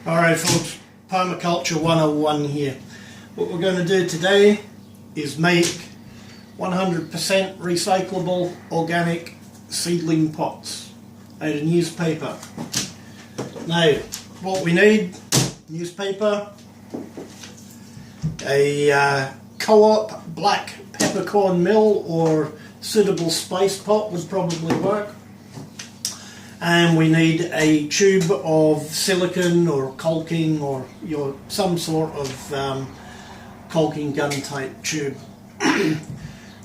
Alright folks, Permaculture 101 here. What we're going to do today is make 100% recyclable organic seedling pots out of newspaper. Now, what we need: newspaper, a co-op black peppercorn mill or suitable spice pot would probably work. And we need a tube of silicone or caulking or some sort of caulking gun type tube.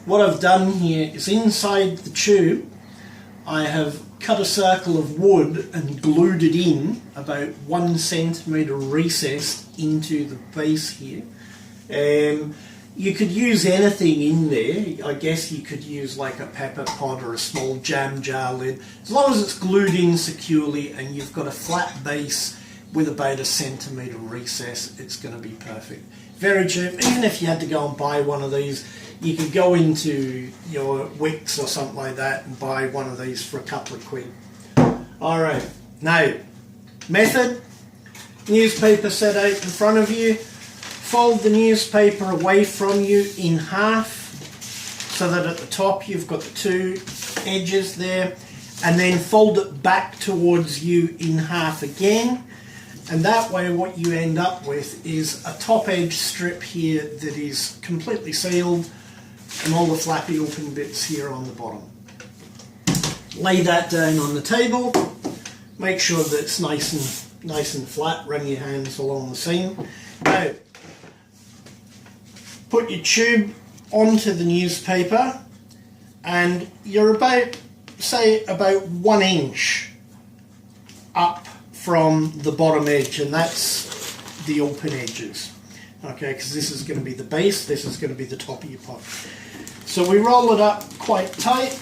What I've done here is inside the tube I have cut a circle of wood and glued it in about 1 centimetre recessed into the base here. You could use anything in there. I guess you could use like a pepper pot or a small jam jar lid. As long as it's glued in securely and you've got a flat base with about 1 centimetre recess, it's going to be perfect. Very cheap. Even if you had to go and buy one of these, you could go into your Wix or something like that and buy one of these for a couple of quid. Alright, now, method: newspaper set out in front of you. Fold the newspaper away from you in half so that at the top you've got the two edges there, and then fold it back towards you in half again, and that way what you end up with is a top edge strip here that is completely sealed and all the flappy open bits here on the bottom. Lay that down on the table, make sure that it's nice and flat, run your hands along the seam. Now, put your tube onto the newspaper and you're about 1 inch up from the bottom edge, and that's the open edges. Okay, because this is going to be the base, this is going to be the top of your pot. So we roll it up quite tight.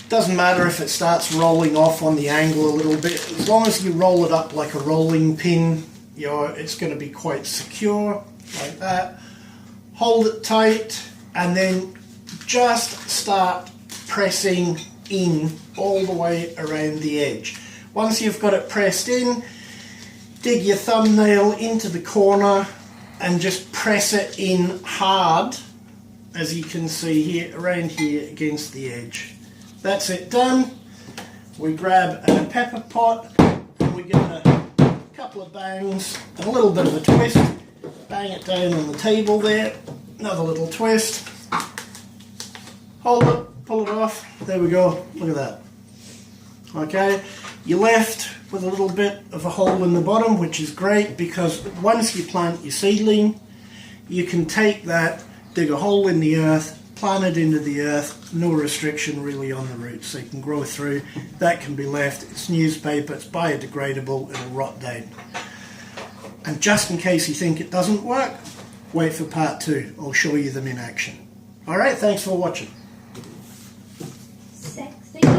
Doesn't matter if it starts rolling off on the angle a little bit, as long as you roll it up like a rolling pin, it's going to be quite secure, like that. Hold it tight and then just start pressing in all the way around the edge. Once you've got it pressed in, dig your thumbnail into the corner and just press it in hard, as you can see here, around here against the edge. That's it done. We grab a pepper pot and we give it a couple of bangs and a little bit of a twist. Bang it down on the table there, another little twist, hold it, pull it off, there we go, look at that. Okay, you're left with a little bit of a hole in the bottom, which is great because once you plant your seedling, you can take that, dig a hole in the earth, plant it into the earth, no restriction really on the roots, so you can grow through. That can be left, it's newspaper, it's biodegradable, it'll rot down. And just in case you think it doesn't work, wait for part 2. I'll show you them in action. Alright, thanks for watching.